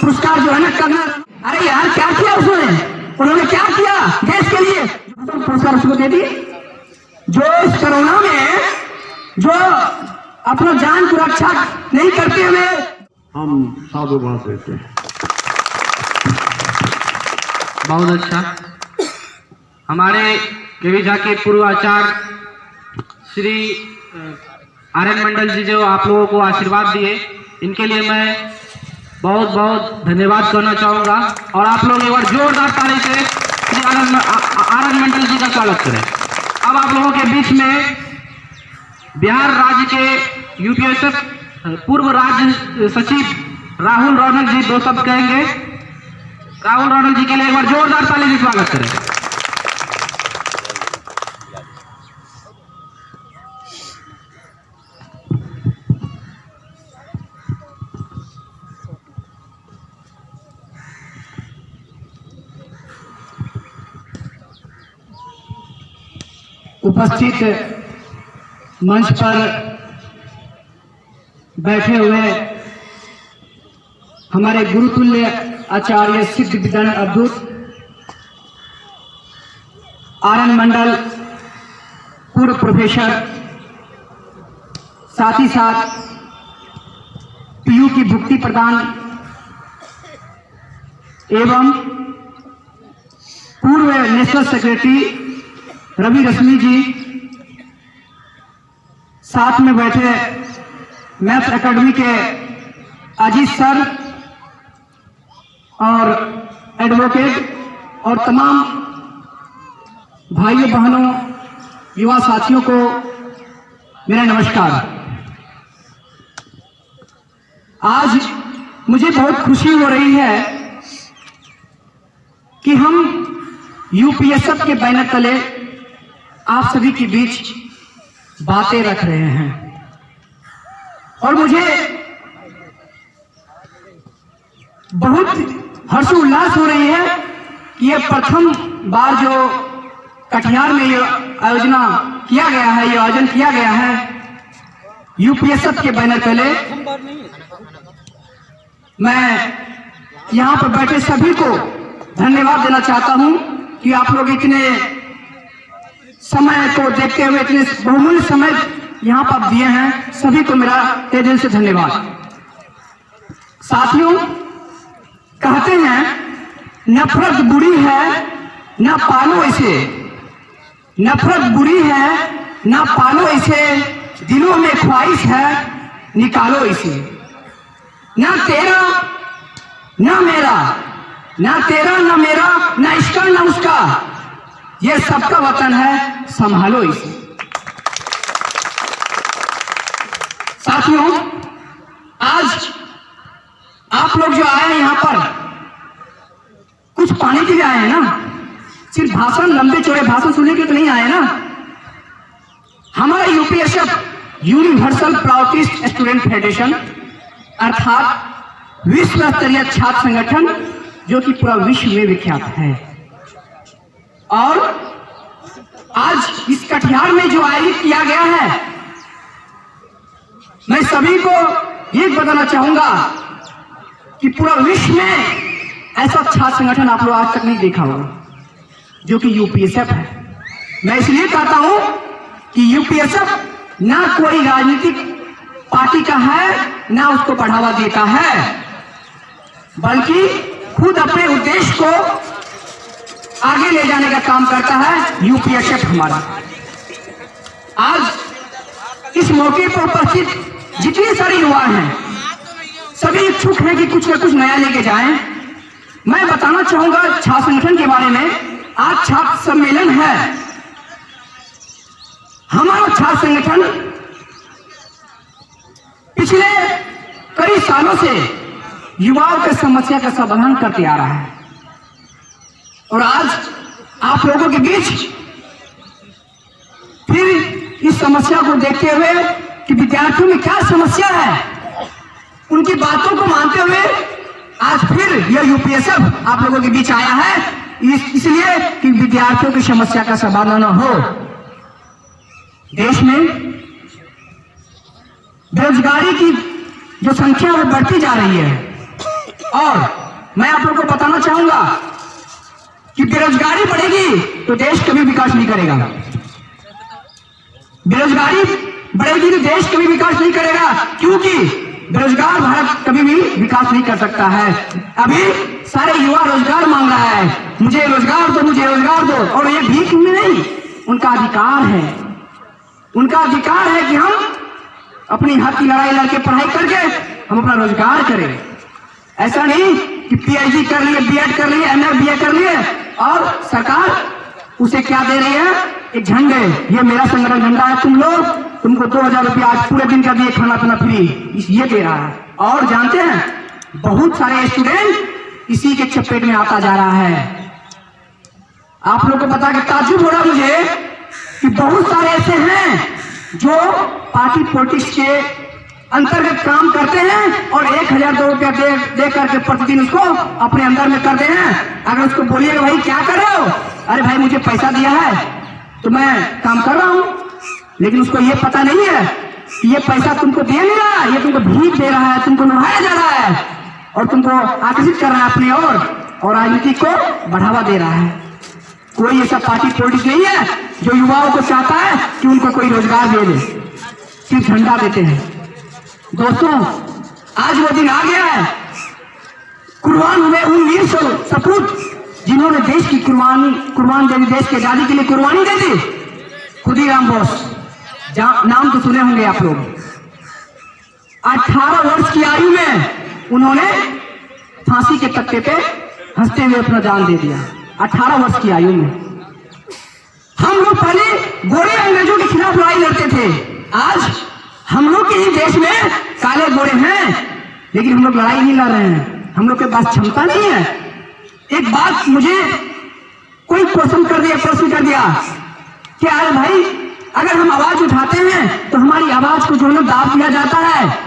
पुरस्कार जो है ना करना। अरे यार क्या किया उसने, उन्होंने क्या किया देश के लिए, पुरस्कार उसको दे दी जो इस कोरोना में जो अपना जान को रक्षा नहीं करते हुए हम साधुवाद देते हैं। बहुत अच्छा। हमारे केवीझा के पूर्व आचार्य श्री आर्यन मंडल जी जो आप लोगों को आशीर्वाद दिए, इनके लिए मैं बहुत बहुत धन्यवाद करना चाहूँगा। और आप लोग एक बार जोरदार ताली से श्री आर्यन मंडल जी का स्वागत करें। अब आप लोगों के बीच में बिहार राज्य के यूपीएसएफ पूर्व राज्य सचिव राहुल रौनक जी 2 शब्द कहेंगे। राहुल रौनक जी के लिए एक बार जोरदार ताली से स्वागत करें। उपस्थित मंच पर बैठे हुए हमारे गुरुतुल्य आचार्य सिद्ध विद्यानंद अवधूत, आर्यन मंडल पूर्व प्रोफेसर, साथ ही साथ पीयू की भुक्ति प्रदान एवं पूर्व नेशनल सेक्रेटरी रवि रश्मि जी, साथ में बैठे मैथ्स एकेडमी के अजीत सर और एडवोकेट और तमाम भाइयों बहनों युवा साथियों को मेरा नमस्कार। आज मुझे बहुत खुशी हो रही है कि हम यूपीएसएफ के बैनर तले आप सभी के बीच बातें रख रहे हैं और मुझे बहुत हर्षोल्लास हो रही है कि यह प्रथम बार जो कटिहार में ये आयोजना किया गया है, ये आयोजन किया गया है यूपीएसएफ के बैनर तले। मैं यहाँ पर बैठे सभी को धन्यवाद देना चाहता हूँ कि आप लोग इतने समय को देखते हुए इतने बहुमूल्य समय यहाँ पर दिए हैं। सभी को मेरा तहे दिल से धन्यवाद। साथियों, कहते हैं नफरत बुरी है ना पालो इसे, नफरत बुरी है ना पालो इसे, दिलों में ख्वाहिश है निकालो इसे। ना तेरा ना मेरा, ना तेरा ना मेरा, ना इसका ना उसका, ये सबका वतन है संभालो इसे। साथियों, आज आप लोग जो आए हैं यहाँ पर कुछ पाने के लिए आए हैं ना, सिर्फ भाषण लंबे चौड़े भाषण सुनने के तो नहीं आए ना। हमारा यूपीएसएफ यूनिवर्सल प्राउटिस्ट स्टूडेंट फेडरेशन अर्थात विश्व स्तरीय छात्र संगठन जो कि पूरा विश्व में विख्यात है, और आज इस कटिहार में जो आयोजित किया गया है, मैं सभी को ये बताना चाहूंगा कि पूरा विश्व में ऐसा छात्र संगठन आप लोग आज तक नहीं देखा होगा जो कि यूपीएसएफ है। मैं इसलिए कहता हूं कि यूपीएसएफ ना कोई राजनीतिक पार्टी का है ना उसको बढ़ावा देता है, बल्कि खुद अपने उद्देश्य को आगे ले जाने का काम करता है यूपीएसएफ हमारा। आज इस मौके पर उपस्थित जितने सारे युवा हैं सभी इच्छुक हैं कि कुछ न कुछ नया लेके जाएं। मैं बताना चाहूंगा छात्र संगठन के बारे में। आज छात्र सम्मेलन है। हमारा छात्र संगठन पिछले कई सालों से युवाओं की समस्या का समाधान करते आ रहा है, और आज आप लोगों के बीच फिर इस समस्या को देखते हुए कि विद्यार्थियों में क्या समस्या है, उनकी बातों को मानते हुए आज फिर यह यूपीएसएफ आप लोगों के बीच आया है, इसलिए कि विद्यार्थियों की समस्या का समाधान हो। देश में बेरोजगारी की जो संख्या वो बढ़ती जा रही है, और मैं आप लोगों को बताना चाहूंगा कि बेरोजगारी बढ़ेगी तो देश कभी विकास नहीं करेगा। बेरोजगारी बढ़ेगी तो देश कभी विकास नहीं करेगा, क्योंकि बेरोजगार भारत कभी भी विकास नहीं कर सकता है। अभी सारे युवा रोजगार मांग रहा है, मुझे रोजगार दो, मुझे रोजगार दो, और ये भीख में नहीं, उनका अधिकार है। उनका अधिकार है कि हम अपनी हक की लड़ाई लड़के पढ़ाई करके हम अपना रोजगार करें। ऐसा नहीं कि पीएचडी कर लिए, बीएड कर लिए, एमए बीए कर लिए और सरकार उसे क्या दे रही है, एक झंडे, ये मेरा संगठन झंडा है, तुम लोग, तुमको 2000 रुपया आज पूरे दिन का दिए, खाना पीना फ्री, ये दे रहा है। और जानते हैं बहुत सारे स्टूडेंट इसी के चपेट में आता जा रहा है। आप लोग को बता के ताज्जुब हो रहा मुझे कि बहुत सारे ऐसे हैं जो पार्टी पॉलिटिक्स के अंतर्गत काम करते हैं और 1000-2 रुपया दे करके प्रतिदिन उसको अपने अंदर में करते हैं। अगर उसको बोलिएगा भाई क्या कर रहे हो, अरे भाई मुझे पैसा दिया है तो मैं काम कर रहा हूं, लेकिन उसको ये पता नहीं है कि ये पैसा तुमको दे नहीं रहा है, ये तुमको भीख दे रहा है, तुमको नुभाया जा रहा है और तुमको आकर्षित कर रहा है अपनी ओर और राजनीति को बढ़ावा दे रहा है। कोई ऐसा पार्टी पॉलिटिक्स नहीं है जो युवाओं को चाहता है कि उनको कोई रोजगार दे दे, सिर्फ झंडा देते हैं। दोस्तों, आज वो दिन आ गया है, कुर्बान हुए उन वीर सपूत जिन्होंने देश की कुर्बान दे दी, देश की आजादी के लिए कुर्बानी दे दी। खुदीराम बोस, नाम तो सुने होंगे आप लोग। 18 वर्ष की आयु में उन्होंने फांसी के तख्ते पे हंसते हुए अपना जान दे दिया। 18 वर्ष की आयु में। हम लोग पहले गोरे अंग्रेजों के खिलाफ लड़ाई लड़ते थे, आज हम लोग के ही देश में काले गोरे हैं, लेकिन हम लोग लड़ाई नहीं लड़ रहे हैं, हम लोग के पास क्षमता नहीं है। एक बात मुझे कोई प्रश्न कर दिया कि अरे भाई अगर हम आवाज उठाते हैं तो हमारी आवाज को जो है दाब दिया जाता है,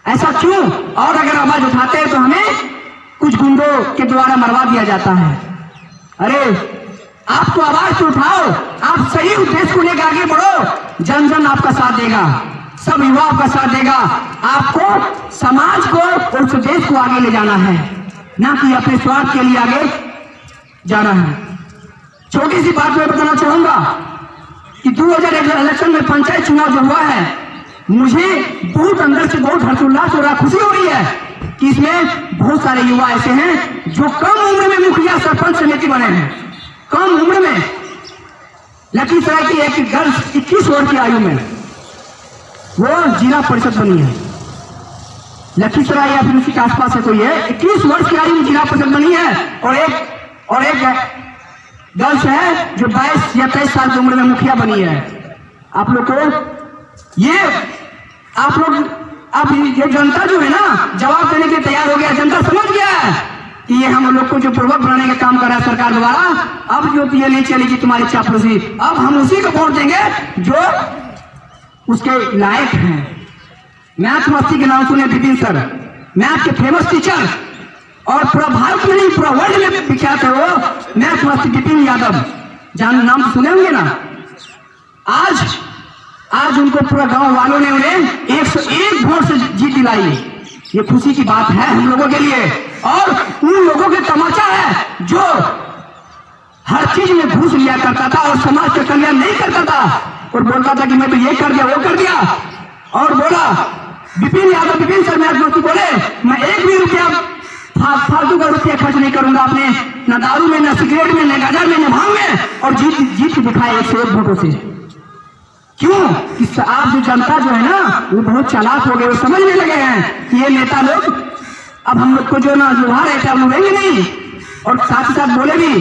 ऐसा क्यों? और अगर आवाज उठाते हैं तो हमें कुछ गुंडों के द्वारा मरवा दिया जाता है। अरे आप तो आवाज तो उठाओ, आप सही उद्देश्य को लेकर आगे बढ़ो, जन जन आपका साथ देगा, सब युवा आपका साथ देगा। आपको समाज को और उस देश को आगे ले जाना है, ना कि अपने स्वार्थ के लिए आगे जाना है। छोटी सी बात मैं बताना चाहूंगा कि 2001 इलेक्शन में पंचायत चुनाव जो हुआ है, मुझे बहुत अंदर से बहुत हर्षोल्लास हो रहा, खुशी हो रही है कि इसमें बहुत सारे युवा ऐसे हैं जो कम उम्र में मुखिया सरपंच समिति बने हैं। कम उम्र में लखीसराय की एक गर्ल्स 21 वर्ष की आयु में वो जिला परिषद बनी है। लखीसराय या फिर उसी के आसपास से कोई है, 21 वर्ष की आयु में जिला परिषद बनी है। और एक गर्ल्स है जो 22 या 23 साल की उम्र में मुखिया बनी है। आप लोग को ये अब ये जनता जो है ना जवाब देने के लिए तैयार हो गया। जनता समझ गया है कि ये हम लोग को जो प्रवक्ता बनाने का काम कर रहा है सरकार द्वारा, अब जो ये नहीं चलेगी तुम्हारी चापलूसी, अब हम उसी को वोट देंगे जो उसके लायक हैं। मैथ मस्ती के नाम सुने विपिन सर, मैथ के फेमस टीचर और पूरा भारत में नहीं पूरा वर्ल्ड में विख्यात है वो मैथ मस्ती विपिन यादव, नाम तो सुने होंगे ना। आज उनको पूरा गांव वालों ने उन्हें 101 वोट से जीत दिलाई। ये खुशी की बात है हम लोगों के लिए, और उन लोगों के तमाचा है जो हर चीज में घूस लिया करता था और समाज का कल्याण नहीं करता था और बोलता था कि मैं तो ये कर दिया वो कर दिया। और बोला विपिन यादव, विपिन सर मैथ मस्ती बोले मैं 1 भी रुपया फालतू का रुपया खर्च नहीं करूंगा अपने, न दारू में, न सिगरेट में, न गांजा में, न भांग में, और जीत के दिखाए 101 वोटों से। क्यों? कि आप जो जनता जो है ना वो बहुत चालाक हो गए, वो समझने लगे हैं कि ये नेता लोग अब हम लोग को जो ना लुभा रहे थे अब लुभेंगे नहीं। और साथ ही साथ बोले भी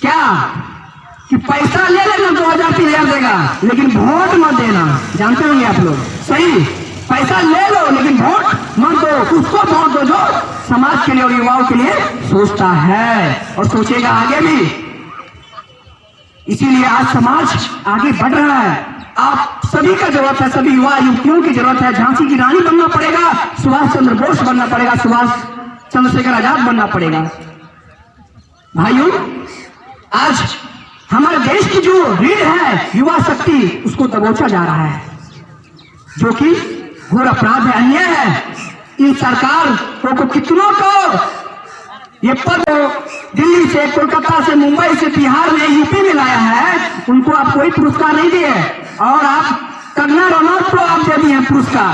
क्या कि पैसा ले लेना 2000-3000 देगा, लेकिन वोट मत देना। जानते होंगे आप लोग, सही पैसा ले लो लेकिन वोट मत दो, उसको वोट दो जो समाज के लिए और युवाओं के लिए सोचता है और सोचेगा आगे भी। इसीलिए आज समाज आगे बढ़ रहा है। आप सभी का जरूरत है, सभी युवा युवतियों की जरूरत है। झांसी की रानी बनना पड़ेगा, सुभाष चंद्र बोस बनना पड़ेगा, सुभाष चंद्रशेखर आजाद बनना पड़ेगा। भाइयों, आज हमारे देश की जो रीढ़ है युवा शक्ति, उसको दबोचा जा रहा है, जो कि घोर अपराध है, अन्याय है। इन सरकार को कितनों का ये पद दिल्ली से, कोलकाता से, मुंबई से, बिहार में, यूपी में लाया है, उनको आप कोई पुरस्कार नहीं दिए और आप कंगना रनौत को आप दे दिए पुरस्कार।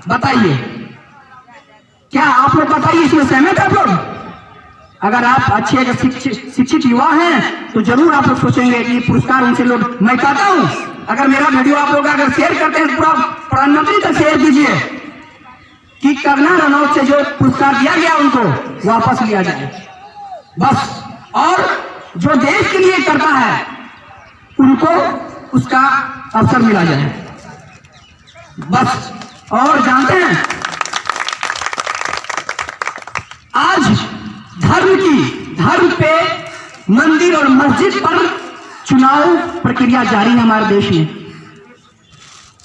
बताइए, क्या आप लोग बताइए इसमें सहमत है आप लोग? अगर आप अच्छे शिक्षित युवा हैं तो जरूर आप लोग सोचेंगे कि पुरस्कार उनसे लोग मैं कहता हूं, अगर मेरा वीडियो आप लोग अगर शेयर करते हैं तो पूरा प्रधानमंत्री तक शेयर कीजिए कि कंगना रनौत से जो पुरस्कार दिया गया उनको वापस लिया जाए बस। और जो देश के लिए करता है उनको उसका अवसर मिला जाए बस। और जानते हैं, आज धर्म पे मंदिर और मस्जिद पर चुनाव प्रक्रिया जारी है हमारे देश में।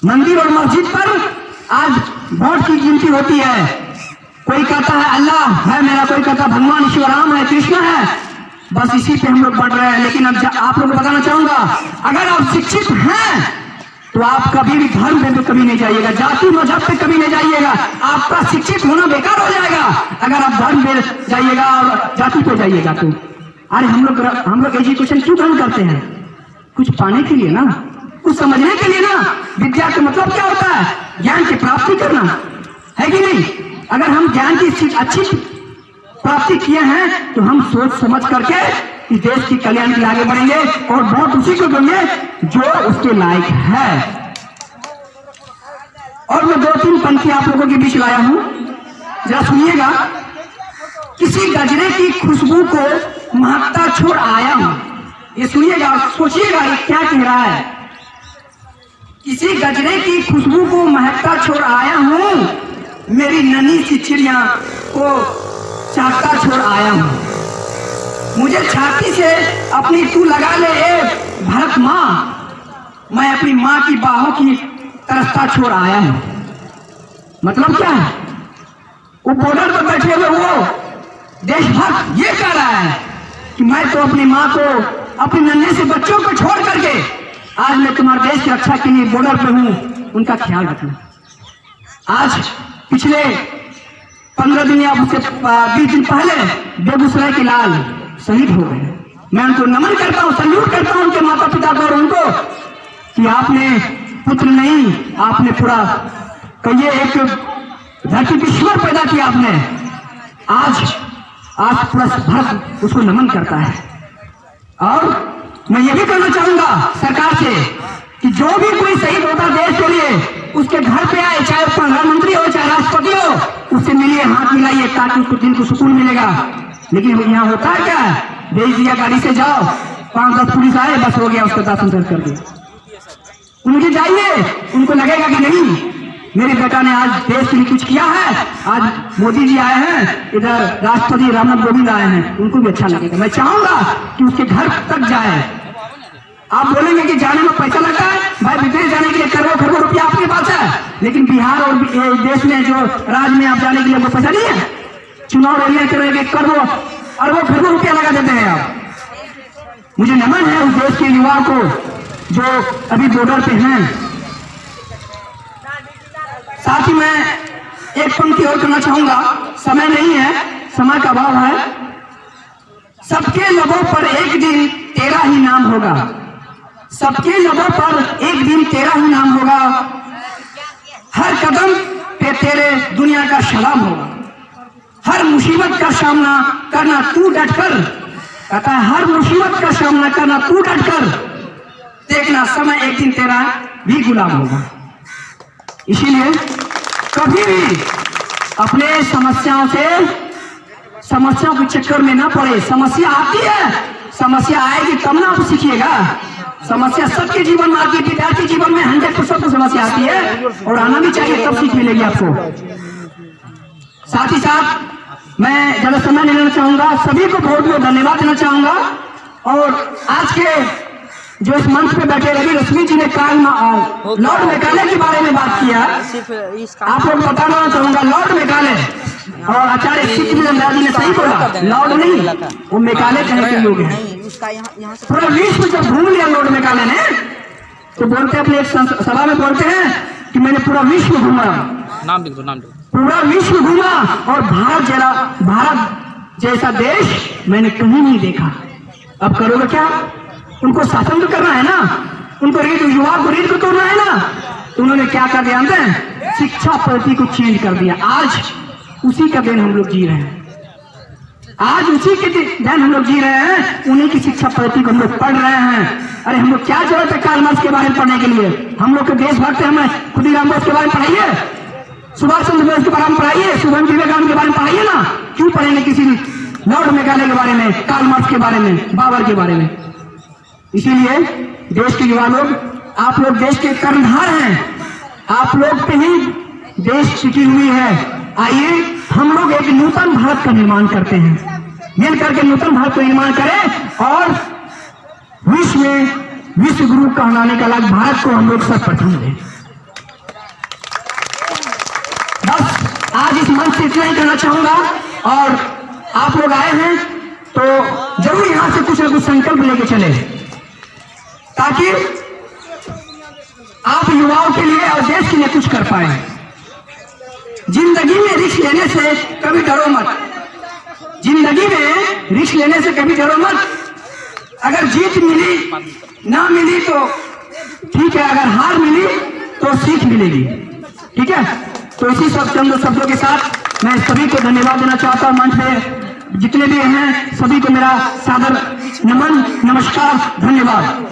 मंदिर और मस्जिद पर आज वोट की गिनती होती है। कोई कहता है अल्लाह है मेरा, कोई कहता है भगवान ईश्वर राम है, कृष्ण है, बस इसी पे हम लोग बढ़ रहे हैं। लेकिन अब आप लोग को बताना चाहूंगा, अगर आप शिक्षित हैं तो आप कभी भी धर्म पे कभी नहीं जाइएगा, जाति मजहब पे कभी नहीं जाइएगा। आपका शिक्षित होना बेकार हो जाएगा अगर आप धर्म पे जाइएगा और जाति पे जाइएगा तो। अरे हम लोग एजुकेशन क्यों काम करते हैं? कुछ पाने के लिए ना, कुछ समझने के लिए ना। विद्या का मतलब क्या होता है? ज्ञान की प्राप्ति करना, है कि नहीं? अगर हम ज्ञान की अच्छी प्राप्ति किए हैं तो हम सोच समझ करके इस देश की कल्याण के लिए आगे बढ़ेंगे और वोट उसी को देंगे जो उसके लायक है। और मैं 2-3 पंक्ति आप लोगों के बीच लाया हूं, जरा सुनिएगा। किसी गजरे की खुशबू को महकता छोड़ आया हूं, ये सुनिएगा, सोचिएगा ये क्या कह रहा है। किसी गजरे की खुशबू को महकता छोड़ आया हूं, मेरी नन्ही सी चिड़िया को चाहता छोड़ आया हूं। मुझे छाती से अपनी तू लगा ले ए भारत माँ, मैं अपनी माँ की बाहों की तरसता छोड़ आया हूं। मतलब क्या है? वो बॉर्डर पर बैठे हुए वो देशभक्त ये कह रहा है कि मैं तो अपनी माँ को, अपने नन्हे से बच्चों को छोड़ करके आज मैं तुम्हारे देश की रक्षा के लिए बॉर्डर पे हूं, उनका ख्याल रखना। आज पिछले 15 दिन या 20 दिन पहले बेगूसराय के लाल शहीद हो गए। मैं उनको नमन करता हूँ, सल्यूट करता हूँ उनके माता पिता को और उनको कि आपने पुत्र नहीं, आपने पूरा कहिए एक धरती पर ईश्वर पैदा किया आपने। आज पूरा भारत उसको नमन करता है। और मैं ये भी कहना चाहूंगा सरकार से कि जो भी कोई शहीद होता देश के लिए, उसके घर पे आए, चाहे प्रधानमंत्री हो चाहे राष्ट्रपति हो, उससे मिलिए, हाथ मिलाइए, ताकि उसको दिल को सुकून मिलेगा। लेकिन यहाँ होता है क्या? भेज दिया, गाड़ी से जाओ, 5-10 पुलिस आए, बस हो गया, उसका दाह संस्कार कर दिया। उनके जाइए, उनको लगेगा कि नहीं मेरे बेटा ने आज देश के लिए कुछ किया है। आज मोदी जी आए हैं, इधर राष्ट्रपति रामनाथ कोविंद आए हैं, उनको भी अच्छा लगेगा। मैं चाहूंगा कि उसके घर तक जाए। आप बोलेंगे कि जाने में पैसा लगता है, भाई विदेश जाने के लिए करोड़ों रुपया आपके पास है, लेकिन बिहार और देश में जो राज्य में आप जाने के लिए पैसा नहीं है। चुनाव रैलियां करेंगे, अरबों रुपया लगा देते हैं आप। मुझे नमन है उस देश के युवा को जो अभी बॉर्डर पे हैं। साथ ही मैं एक पंक्ति और करना चाहूंगा, समय नहीं है, समय का अभाव है। सबके लबों पर एक दिन तेरा ही नाम होगा, सबके लबों पर एक दिन तेरा ही नाम होगा, हर कदम पे तेरे दुनिया का सलाम होगा, हर मुसीबत का सामना करना तू डटकर, कहता है हर मुसीबत का सामना करना तू डटकर, देखना समय एक दिन तेरा भी गुलाम होगा। इसीलिए कभी भी अपने समस्याओं के चक्कर में ना पड़े। समस्या आती है, समस्या आएगी तब ना आप सीखिएगा। समस्या सबके जीवन में आती है, विद्यार्थी जीवन में 100% समस्या आती है और आना भी चाहिए, तब सीख मिलेगी आपको। साथ ही साथ मैं ज्यादा समय नहीं लेना चाहूंगा, सभी को बहुत बहुत धन्यवाद देना चाहूंगा। और आज के जो इस मंच पे बैठे रवि रश्मि जी ने लॉर्ड मेकाले के बारे में बात किया, आप लोग बताना चाहूंगा। लॉर्ड मेकाले और आचार्य सिद्धार्थ जी ने सही बोला, लॉर्ड नहीं, वो मेकाले कहने के लोग हैं। पूरा विश्व जब घूम लिया लॉर्ड मेकाले ने, तो बोलते अपने एक सभा में बोलते हैं कि मैंने पूरा विश्व घूमा, नाम लिख दो, नाम लिख दो। पूरा विश्व घूमा और भारत जैसा देश मैंने कहीं नहीं देखा। अब करोगे क्या? उनको शासन तो करना है ना, उनको रीढ़ युवा को रीढ़ को तोड़ना है ना। तो उन्होंने क्या कर दिया? हमने शिक्षा पद्धति को चेंज कर दिया। आज उसी का दिन हम लोग जी रहे हैं, आज उसी के दिन हम लोग जी रहे हैं, उन्हीं की शिक्षा पद्धति को हम लोग पढ़ रहे हैं। अरे हम लोग क्या जरूरत है कार्ल मार्क्स के बारे में पढ़ने के लिए? हम लोग के देशभक्त हमें खुदीराम बोस के बारे में पढ़ाइए, सुभाष चंद्र बोस के बारे में पढ़ाइए, शुभम विवेकानंद के बारे में पढ़ाइए ना। क्यों पढ़ेंगे किसी लॉर्ड मेघालय के बारे में, कार्ल मार्क्स के बारे में, बाबर के बारे में? इसीलिए देश के युवा लोग, आप लोग देश के कर्णधार हैं, आप लोग पे ही देश टिकी हुई है। आइए हम लोग एक नूतन भारत का निर्माण करते हैं, मिल करके नूतन भारत का निर्माण करें और विश्व में विश्व गुरु कहलाने का लायक भारत को हम लोग सर्वप्रथम दें। बस आज इस मंच से इतना ही कहना चाहूंगा। और आप लोग आए हैं तो जरूर यहां से कुछ ना कुछ संकल्प लेके चले, ताकि आप युवाओं के लिए और देश के लिए कुछ कर पाए। जिंदगी में रिस्क लेने से कभी डरो मत, जिंदगी में रिस्क लेने से कभी डरो मत। अगर जीत मिली ना मिली तो ठीक है, अगर हार मिली तो सीख मिलेगी, ठीक है। तो इसी सब चंद शब्दों के साथ मैं सभी को धन्यवाद देना चाहता हूं। मंच पे जितने भी हैं सभी को मेरा सादर नमन, नमस्कार, धन्यवाद।